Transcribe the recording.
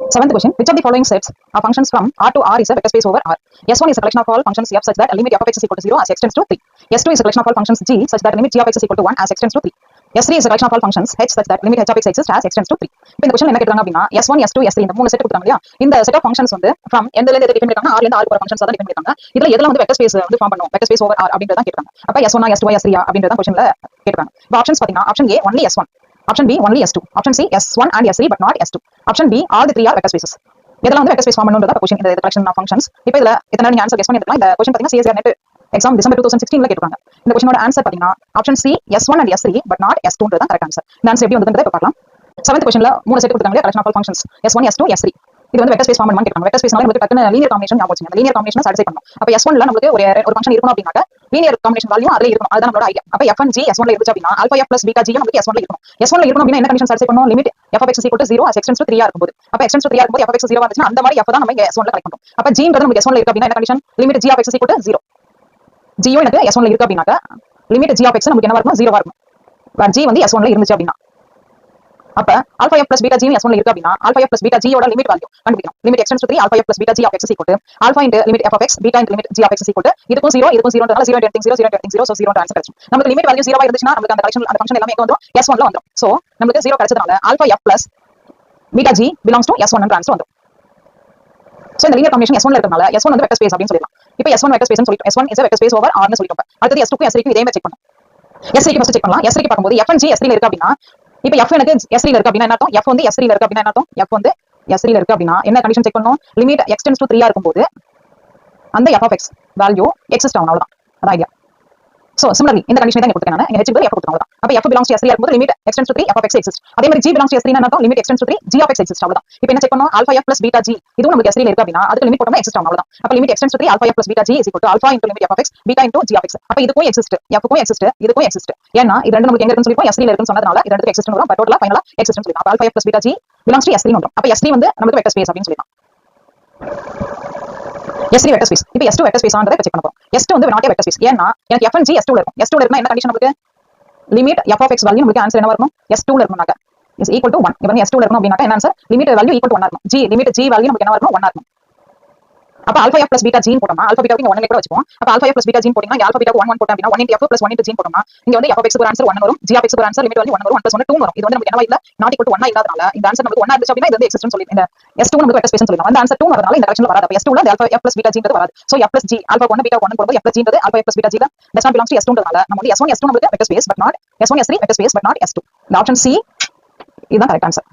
Seventh question, which of the following sets of functions from R to R is a vector space over R? S1 is a collection of all functions f such that limit f of x is equal to 0 as x tends to 3. S2 is a collection of all functions g such that limit g of x is equal to 1 as x tends to 3. S3 is a collection of all functions h such that limit h of x exists as x tends to 3. இப்போ இந்த question என்ன கேக்குறாங்க அப்படினா S1 S2 S3 இந்த மூணு set கொடுத்தாங்க இல்லையா இந்த செட் ஆஃப் ஃபங்க்ஷன்ஸ் வந்து from எந்தல இருந்து டிஃபைன் பண்ணிருக்காங்க R ல இருந்து R போற ஃபங்க்ஷன்ஸ் தான் டிஃபைன் பண்ணிருக்காங்க இதுல எதெல்லாம் வந்து வெக்டர் ஸ்பேஸ் வந்து ஃபார்ம் பண்ணும் வெக்டர் ஸ்பேஸ் ஓவர் R அப்படிங்கறத தான் கேக்குறாங்க அப்ப S1 S2 S3 அப்படிங்கறத தான் क्वेश्चनல கேக்குறாங்க இப்போ ஆப்ஷன்ஸ் பாத்தீங்கன்னா option A only S1 option B only S2 option C S1 and S3 but not S2 option D all the three are vector spaces இதெல்லாம் வந்து வெக்டர் ஸ்பேஸ் ஃபார்ம் பண்ணும்ன்றத क्वेश्चन இந்த collection of functions இப்போ இதுல எத்தனை நீங்க answer guess பண்ணிருக்கலாம் இந்த question பாத்தீங்கன்னா CSR net எக்ஸாம் டிசம்பர் 2016 ல கேட்டிருக்காங்க இந்த क्वेश्चनோட ஆன்சர் பாத்தீங்கன்னா option C S1 and S3 but not S2 ன்றது தான் கரெக்ட் ஆன்சர் இந்த ஆன்சர் எப்படி வந்ததுன்றதை இப்ப பார்க்கலாம் 7th क्वेश्चनல மூணு செட் கொடுத்தாங்க collection of all functions S1 S2 S3 இது வந்து வெக்டர் ஸ்பேஸ் ஃபார்ம் பண்ணுவாங்க கேக்குறாங்க வெக்டர் ஸ்பேஸ்னால நமக்கு டக்குனு லீனியர் காம்பினேஷன் ஞாபகம் வச்சுங்க அந்த லீனியர் காம்பினேஷனை சாட்டிஸ்ஃபை பண்ணனும் அப்ப S1 ல நமக்கு ஒரு ஃபங்க்ஷன் இருக்கணும் அப்படினாக்க லீனியர் காம்பினேஷன் வேல்யூ அதுல இருக்கணும் அதுதான் நம்மளோட ஐடியா அப்ப f and g S1 ல இருந்துச்சு அப்படினா ஆல்பா f + பீட்டா g நமக்கு S1 ல இருக்கணும் S1 ல இருக்கணும் அப்படினா என்ன கண்டிஷன் சாட்டிஸ்ஃபை பண்ணனும் limit f of x = 0 as x tends to 3 ஆ இருக்கும்போது அப்ப x tends to 3 ஆ இருக்கும்போது f of x 0 ஆ இருந்துச்சுனா அந்த மாதிரி f தான் நம்ம இங்க S1 ல கரெக்ட் பண்றோம் அப்ப g ன்றது நமக்கு S1 ல இருக்கு அப்படினா என்ன condition limit g of x = 0 g யும் எனக்கு S1 ல இருக்கு அப்படினாக்க லிமிட் g of x நமக்கு என்னவா இருக்கும் 0 ஆ இருக்கும் வேர் g வந்து S1 ல இருந்துச்சு அப்படினா அப்ப alpha f plus beta g S1 ல இருக்கு அப்படினா alpha f plus beta g யோட லிமிட் வேல்யூ கண்டுபிடிக்கணும் limit x tends to 3 alpha f plus beta g of x is equal to alpha into limit f of x beta into limit g of x is equal to இதுக்கும் 0 ன்றதால 0 into 0 0 into 0 so 0 ன்ற answer கிடைக்கும் நமக்கு limit value 0 ஆ இருந்துச்சுனா நமக்கு அந்த collection அந்த function எல்லாமே எங்க வந்துரும் S1 ல வந்துரும் சோ நமக்கு 0 கிடைச்சதனால alpha f plus beta g belongs to S1 ன்ற ஆன்சர் வந்துரும் சோ இந்த லீனியர் காம்பினேஷன் S1 ல இருக்கறனால S1 வந்து வெக்டர் ஸ்பேஸ் அப்படினு சொல்லலாம் இப்போ S1 வெக்டர் ஸ்பேஸ்னு சொல்லிட்டோம் S1 is a vector space over R னு சொல்லிட்டோம் அடுத்து S2 க்கும் S3 க்கும் இதே மாதிரி செக் பண்ணனும் S3 க்கு ஃபர்ஸ்ட் செக் பண்ணலாம் S3 க்கு பாக்கும்போது f and g S3 ல இருக்கு அப்படினா இப்போ f எனக்கு S3 ல இருக்கு அப்படினா என்ன அர்த்தம் f வந்து S3 ல இருக்கு அப்படினா என்ன அர்த்தம் f வந்து S3 ல இருக்கு அப்படினா என்ன கண்டிஷன் செக் பண்ணனும் லிமிட் x tends to 3 ஆ இருக்கும்போது அந்த f of x value exist ஆகும் அவ்வளவுதான் அதான் ஐடியா சோ சிமிலர்லி இந்த கண்டிஷன் தான் இங்க கொடுத்திருக்காங்க இங்க h க்கு f கொடுத்திருக்காங்க அப்ப f belongs to S3 இருக்கும்போது limit x tends to 3 f of x exists அதே மாதிரி g belongs to S3 னா அர்த்தம் limit x tends to 3 g of x exists அவ்வளவுதான் இப்போ என்ன செக் பண்ணனும் alpha f plus beta g இதுவும் நமக்கு S3 ல இருக்கு அப்படினா அதுக்கு லிமிட் போட்டோம்னா எக்ஸிஸ்ட் ஆகும் அவ்வளவுதான் அப்ப limit x tends to 3 alpha f plus beta g is equal to alpha into limit f of x beta into g of x அப்ப இதுக்கும் எக்ஸிஸ்ட் f க்கும் எக்ஸிஸ்ட் இதுக்கும் எக்ஸிஸ்ட் ஏன்னா இது ரெண்டு நமக்கு எங்க இருக்குன்னு சொல்லிப்போம் S3 ல இருக்குன்னு சொன்னதனால இது ரெண்டுக்கும் எக்ஸிஸ்ட் வரும் பட் டோட்டலா ஃபைனலா எக்ஸிஸ்ட் சொல்லிடலாம் அப்ப alpha f plus beta g belongs to S3 ன்னு வரும் அப்ப S3 வந்து நமக்கு வெக்டர் ஸ்பேஸ் அப்படினு சொல்லிடலாம் S3 வெக்டர் ஸ்பேஸ் இப்போ S2 வெக்டர் ஸ்பேஸ் ஆன்றதை செக் பண்ணப் போறோம் S2 வந்து not a வெக்டர் ஸ்பேஸ் ஏன்னா எனக்கு f and g S2 ல இருக்கும் S2 ல இருந்தா என்ன கண்டிஷன் நமக்கு limit f of x value நமக்கு ஆன்சர் என்னவா இருக்கும் S2 ல இருக்கும்னாக்க is equal to 1 இப்போ S2 ல இருக்கணும் அப்படினா என்ன answer limit value equal to 1 ஆ இருக்கும் g லிமிட் g வேல்யூ நமக்கு என்னவா இருக்கும் 1 ஆ இருக்கும் அப்ப alpha f plus beta g போட்டோம்னா alpha beta க்கு 1 ல கூட வச்சுப்போம் அப்ப alpha f plus beta g போடினா alpha beta க்கு 1 1 போட்டா அப்படினா 1 into f plus 1 into g போட்டோம்னா இங்க வந்து f of x க்கு ஒரு ஆன்சர் 1 வரும் g of x க்கு ஒரு ஆன்சர் லிமிட் வேல்யூ 1 வரும் 1 plus 1 2 வரும் இது வந்து நமக்கு என்னவா இல்ல not equal to 1 ஆ இல்லாதனால இந்த ஆன்சர் நமக்கு 1 ஆ இருந்துச்சு அப்படினா இது வந்து எக்ஸிஸ்ட்னு சொல்லி இந்த S2 நமக்கு வெக்டர் ஸ்பேஸ்னு சொல்லலாம் அந்த ஆன்சர் 2 வரதுனால இந்த கரெக்ஷன்ல வராது அப்ப S2 ல அந்த alpha f plus beta g ன்றது வராது so f plus g alpha 1 beta 1 போடும்போது f plus g ன்றது alpha f plus beta g ல does not belongs to S2 ன்றதால நம்ம வந்து S1 S2 நமக்கு vector space but not S1 S3 vector space but not S2 இந்த option C இதுதான் correct answer